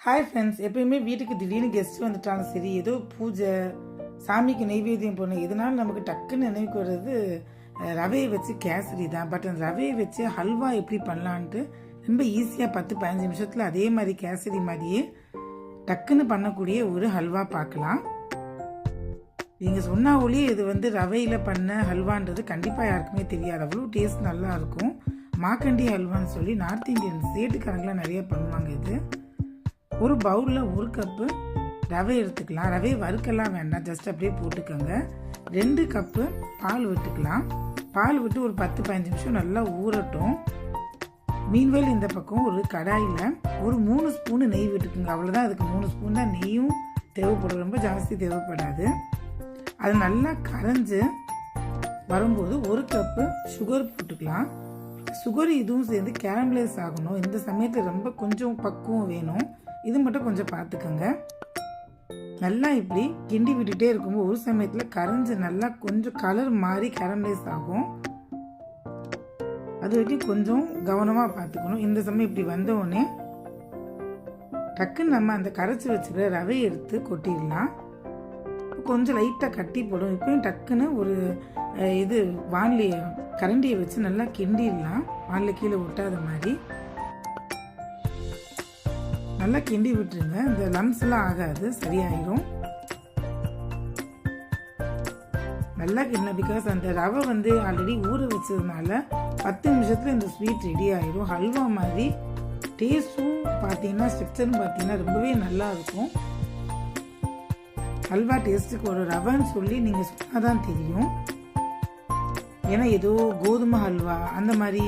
Hi friends, எப்பயுமே வீட்டுக்கு திடீர்னு கெஸ்ட் வந்துட்டாலும் சரி, ஏதோ பூஜை, சாமிக்கு நெய்வேத்தியம் போடணும், இதனால நமக்கு டக்குன்னு நினைவுக்கு வர்றது ரவையை வச்சு கேசரி தான். பட் அந்த ரவையை வச்சு ஹல்வா எப்படி பண்ணலான்ட்டு ரொம்ப ஈஸியாக 10-15 நிமிஷத்தில் அதே மாதிரி கேசரி மாதிரியே டக்குன்னு பண்ணக்கூடிய ஒரு ஹல்வா பார்க்கலாம். நீங்கள் சொன்னா ஒளியே இது ரவையில் பண்ண ஹல்வான்றது கண்டிப்பாக யாருக்குமே தெரியாது. அவ்வளோ டேஸ்ட் நல்லா இருக்கும். மாக்கண்டி ஹல்வான்னு சொல்லி நார்த் இந்தியன் ஸ்டேட்டுக்காரங்களாம் நிறைய பண்ணுவாங்க. இது ஒரு பவுலில் 1 கப்பு ரவை எடுத்துக்கலாம். ரவையை வறுக்கலாம் வேண்டாம், ஜஸ்ட் அப்படியே போட்டுக்கோங்க. 2 கப்பு பால் விட்டுக்கலாம். பால் விட்டு ஒரு 10-15 நிமிஷம் நல்லா ஊறட்டும். மீன்வேல் இந்த பக்கம் ஒரு கடாயில் ஒரு 3 ஸ்பூனு நெய் விட்டுக்குங்க. அவ்வளோதான், அதுக்கு 3 ஸ்பூன் தான் நெய்யும் தேவைப்படும், ரொம்ப ஜாஸ்தி தேவைப்படாது. அது நல்லா கரைஞ்சி வரும்போது 1 கப்பு சுகர் போட்டுக்கலாம். சுகர் இதுவும் சேர்ந்து கேரமலைஸ் ஆகணும். இந்த சமயத்தில் ரொம்ப கொஞ்சம் பக்குவம் வேணும், இது மட்டும் கொஞ்சம் பார்த்துக்கோங்க. நல்லா இப்படி கிண்டி விட்டுட்டே இருக்கும்போது ஒரு சமயத்தில் கரைஞ்சி நல்லா கொஞ்சம் கலர் மாறி கேரமலைஸ் ஆகும். அது வரைக்கும் கொஞ்சம் கவனமாக பார்த்துக்கணும். இந்த சமயம் இப்படி வந்தவுடனே டக்குன்னு நம்ம அந்த கரைச்சி வச்சுக்கிற ரவையை எடுத்து கொட்டிடலாம். கொஞ்சம் லைட்டாக கட்டி போடும். இப்பயும் டக்குன்னு ஒரு இது வானிலையை கரண்டியை வச்சு நல்லா கிண்டிடலாம். வானிலை கீழே ஒட்டாத மாதிரி நல்லா கிண்டி விட்டுருங்க. இந்த லம்ஸ் எல்லாம் ஆகாது, சரியாயிரும். நல்லா கிண்ட, பிகாஸ் அந்த ரவை ஆல்ரெடி ஊற வச்சதுனால 10 நிமிஷத்துல இந்த ஸ்வீட் ரெடி ஆயிரும். ஹல்வா மாதிரி டேஸ்ட்டும் பார்த்தீங்கன்னா ஸ்ட்ரக்சரும் பார்த்தீங்கன்னா ரொம்பவே நல்லா இருக்கும். ஹல்வா டேஸ்ட்டுக்கு ஒரு ரவைன்னு சொல்லி நீங்கள் சொன்னாதான் தெரியும். ஏன்னா ஏதோ கோதுமை ஹல்வா அந்த மாதிரி,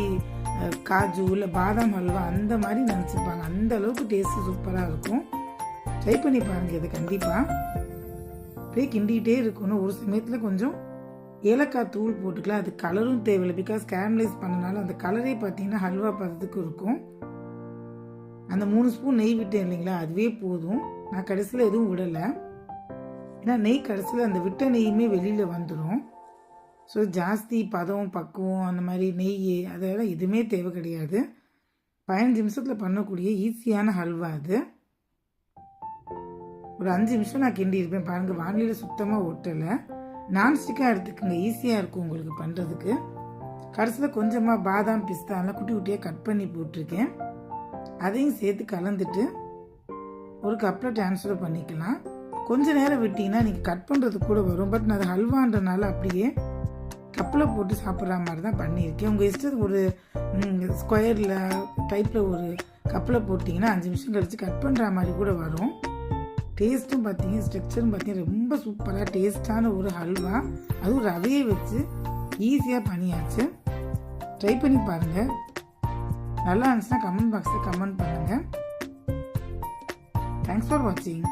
காஜு இல்லை பாதாம் ஹல்வா அந்த மாதிரி நினச்சிருப்பாங்க. அந்த அளவுக்கு டேஸ்ட்டு சூப்பராக இருக்கும். ட்ரை பண்ணி பாருங்கள் இது கண்டிப்பாக. அப்படியே கிண்டிகிட்டே இருக்கணும். ஒரு சமயத்தில் கொஞ்சம் ஏலக்காய் தூள் போட்டுக்கலாம். அது கலரும் தேவையில்லை, பிகாஸ் கேரமலைஸ் பண்ணனால அந்த கலரே பார்த்தீங்கன்னா ஹல்வா பதத்துக்கு இருக்கும். அந்த 3 ஸ்பூன் நெய் விட்டேன் இல்லைங்களா, அதுவே போதும். நான் கடைசியில் எதுவும் விடலை, ஏன்னா நெய் கடைசியில் அந்த விட்ட நெய்யுமே வெளியில் வந்துடும். ஸோ ஜாஸ்தி பதம் பக்குவம் அந்த மாதிரி நெய் அதெல்லாம் எதுவுமே தேவை கிடையாது. 15 நிமிஷத்தில் பண்ணக்கூடிய ஈஸியான ஹல்வா அது. ஒரு 5 நிமிஷம் நான் கிண்டி இருப்பேன் பாருங்கள். வானிலையில் சுத்தமாக ஒட்டலை. நான்ஸ்டிக்காக எடுத்துக்கோங்க, ஈஸியாக இருக்கும் உங்களுக்கு பண்ணுறதுக்கு. கடைசியில் கொஞ்சமாக பாதாம் பிஸ்தாலாம் குட்டி குட்டியாக கட் பண்ணி போட்டிருக்கேன். அதையும் சேர்த்து கலந்துட்டு ஒரு கப்பில் ட்ரான்ஸ்ஃபர் பண்ணிக்கலாம். கொஞ்சம் நேரம் விட்டிங்கன்னா நீங்கள் கட் பண்ணுறது கூட வரும். பட் நான் அது ஹல்வான்றனால அப்படியே கப்பில் போட்டு சாப்பிட்ற மாதிரி தான் பண்ணியிருக்கேன். உங்கள் இஷ்டத்துக்கு ஒரு ஸ்கொயரில் டைப்பில் ஒரு கப்பில் போட்டிங்கன்னா 5 நிமிஷம் கழித்து கட் பண்ணுற மாதிரி கூட வரும். டேஸ்ட்டும் பார்த்தீங்க, ஸ்ட்ரக்சரும் பார்த்தீங்கன்னா ரொம்ப சூப்பராக டேஸ்டான ஒரு ஹல்வா. அதுவும் ரவையை வச்சு ஈஸியாக பண்ணியாச்சு. ட்ரை பண்ணி பாருங்கள். நல்லா இருந்துச்சுன்னா கமெண்ட் பாக்ஸில் கமெண்ட் பண்ணுங்கள். தேங்க்ஸ் ஃபார் வாட்சிங்.